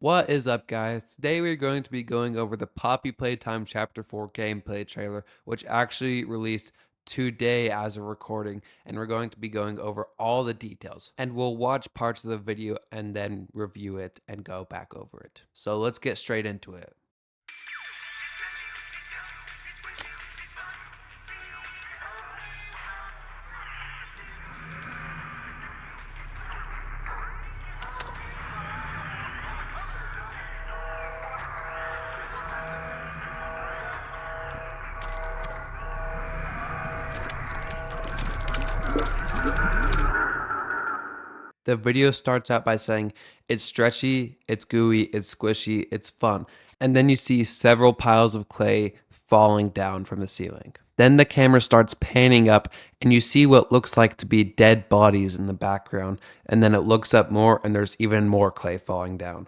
What is up, guys? Today we're going to be going over the Poppy Playtime Chapter 4 gameplay trailer, which actually released today as a recording, and we're going to be going over all the details. And we'll watch parts of the video and then review it and go back over it. So let's get straight into it. The video starts out by saying, it's stretchy, it's gooey, it's squishy, it's fun. And then you see several piles of clay falling down from the ceiling. Then the camera starts panning up and you see what looks like to be dead bodies in the background. And then it looks up more and there's even more clay falling down.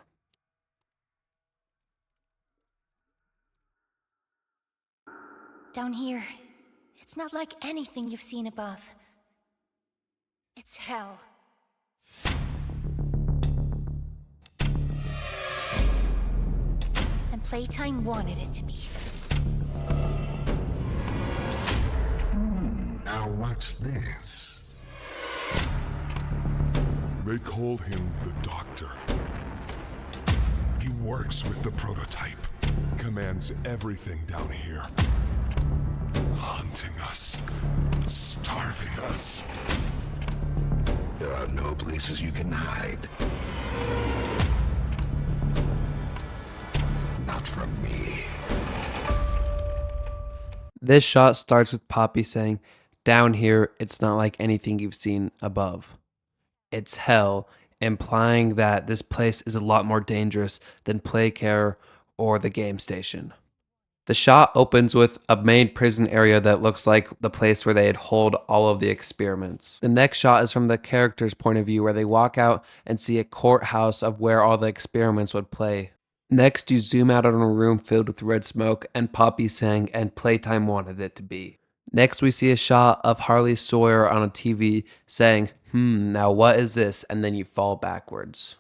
Down here, it's not like anything you've seen above. It's hell. And Playtime wanted it to be. Now what's this? They call him the Doctor. He works with the prototype, commands everything down here. Hunting us, starving us. There are no places you can hide. Not from me. This shot starts with Poppy saying, down here, it's not like anything you've seen above. It's hell, implying that this place is a lot more dangerous than Playcare or the game station. The shot opens with a main prison area that looks like the place where they'd hold all of the experiments. The next shot is from the character's point of view where they walk out and see a courthouse of where all the experiments would play. Next, you zoom out on a room filled with red smoke and Poppy saying, and Playtime wanted it to be. Next, we see a shot of Harley Sawyer on a TV saying, now what is this? And then you fall backwards.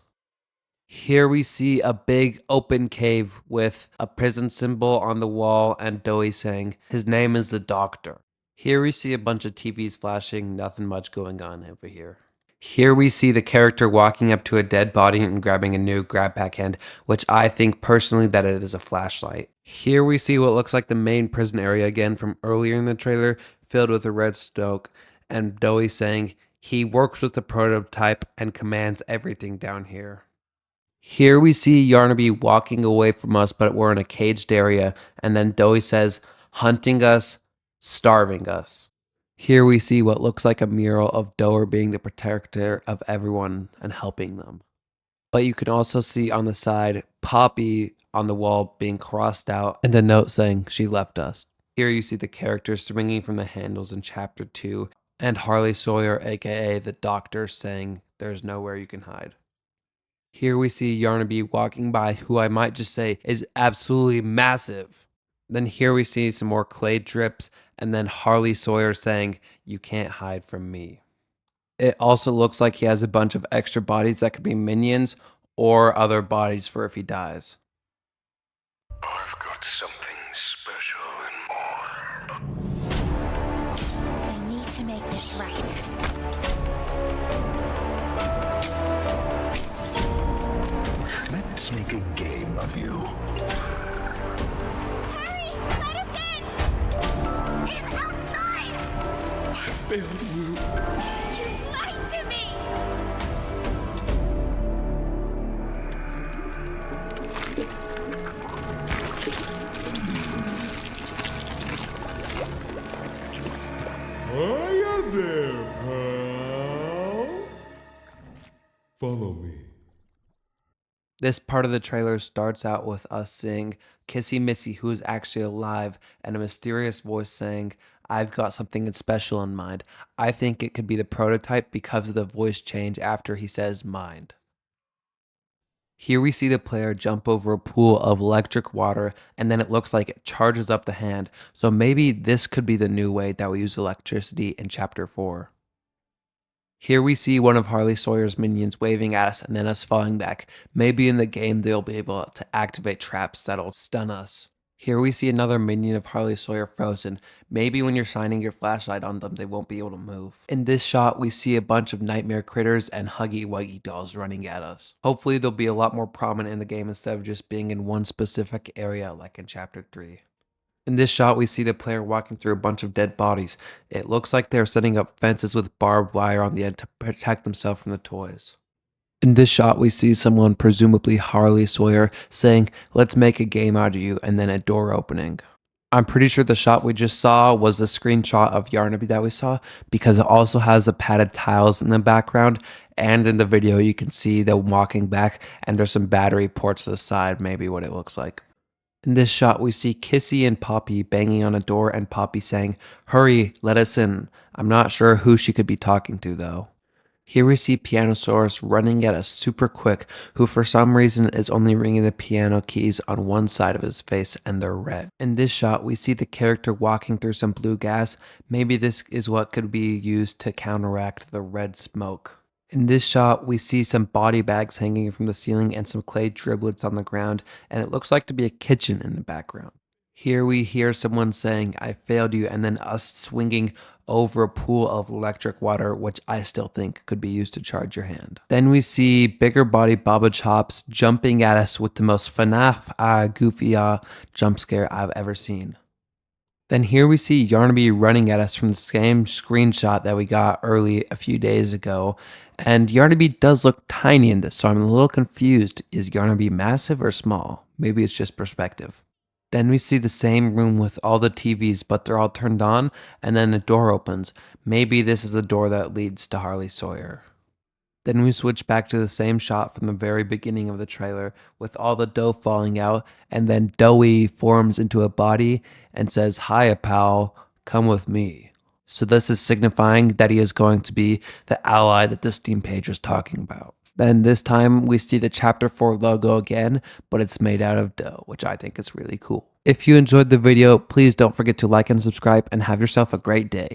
Here we see a big open cave with a prison symbol on the wall and Doey saying, his name is the Doctor. Here we see a bunch of TVs flashing, nothing much going on over here. Here we see the character walking up to a dead body and grabbing a new grab pack hand, which I think personally that it is a flashlight. Here we see what looks like the main prison area again from earlier in the trailer, filled with a red smoke, and Doey saying he works with the prototype and commands everything down here. Here we see Yarnaby walking away from us, but we're in a caged area, and then Doey says, hunting us, starving us. Here we see what looks like a mural of Doer being the protector of everyone and helping them. But you can also see on the side Poppy on the wall being crossed out and a note saying she left us. Here you see the characters swinging from the handles in chapter 2 and Harley Sawyer aka the Doctor saying there's nowhere you can hide. Here we see Yarnaby walking by who I might just say is absolutely massive. Then here we see some more clay drips and then Harley Sawyer saying, you can't hide from me. It also looks like he has a bunch of extra bodies that could be minions or other bodies for if he dies. I've got something special and more. I need to make this right. Let's make a game of you. Hurry! Let us in! He's outside! I failed you. You lied to me! Hiya there, pal. Follow me. This part of the trailer starts out with us seeing Kissy Missy, who is actually alive, and a mysterious voice saying, I've got something special in mind. I think it could be the prototype because of the voice change after he says mind. Here we see the player jump over a pool of electric water and then it looks like it charges up the hand. So maybe this could be the new way that we use electricity in chapter 4. Here we see one of Harley Sawyer's minions waving at us and then us falling back. Maybe in the game they'll be able to activate traps that'll stun us. Here we see another minion of Harley Sawyer frozen. Maybe when you're shining your flashlight on them, they won't be able to move. In this shot, we see a bunch of nightmare critters and Huggy Wuggy dolls running at us. Hopefully they'll be a lot more prominent in the game instead of just being in one specific area like in Chapter 3. In this shot, we see the player walking through a bunch of dead bodies. It looks like they're setting up fences with barbed wire on the end to protect themselves from the toys. In this shot, we see someone, presumably Harley Sawyer, saying, "Let's make a game out of you," and then a door opening. I'm pretty sure the shot we just saw was the screenshot of Yarnaby that we saw, because it also has the padded tiles in the background, and in the video you can see them walking back, and there's some battery ports to the side, maybe what it looks like. In this shot, we see Kissy and Poppy banging on a door and Poppy saying, "Hurry, let us in." I'm not sure who she could be talking to though. Here we see Pianosaurus running at us super quick, who for some reason is only ringing the piano keys on one side of his face and they're red. In this shot, we see the character walking through some blue gas. Maybe this is what could be used to counteract the red smoke. In this shot, we see some body bags hanging from the ceiling and some clay driblets on the ground, and it looks like to be a kitchen in the background. Here we hear someone saying, "I failed you," and then us swinging over a pool of electric water, which I still think could be used to charge your hand. Then we see bigger body Baba Chops jumping at us with the most FNAF goofy jump scare I've ever seen. Then here we see Yarnaby running at us from the same screenshot that we got early a few days ago. And Yarnaby does look tiny in this, so I'm a little confused. Is Yarnaby massive or small? Maybe it's just perspective. Then we see the same room with all the TVs, but they're all turned on, and then a door opens. Maybe this is the door that leads to Harley Sawyer. Then we switch back to the same shot from the very beginning of the trailer with all the dough falling out, and then Doughy forms into a body and says, "Hiya, pal, come with me." So this is signifying that he is going to be the ally that the Steam page was talking about. Then this time we see the Chapter 4 logo again, but it's made out of dough, which I think is really cool. If you enjoyed the video, please don't forget to like and subscribe and have yourself a great day.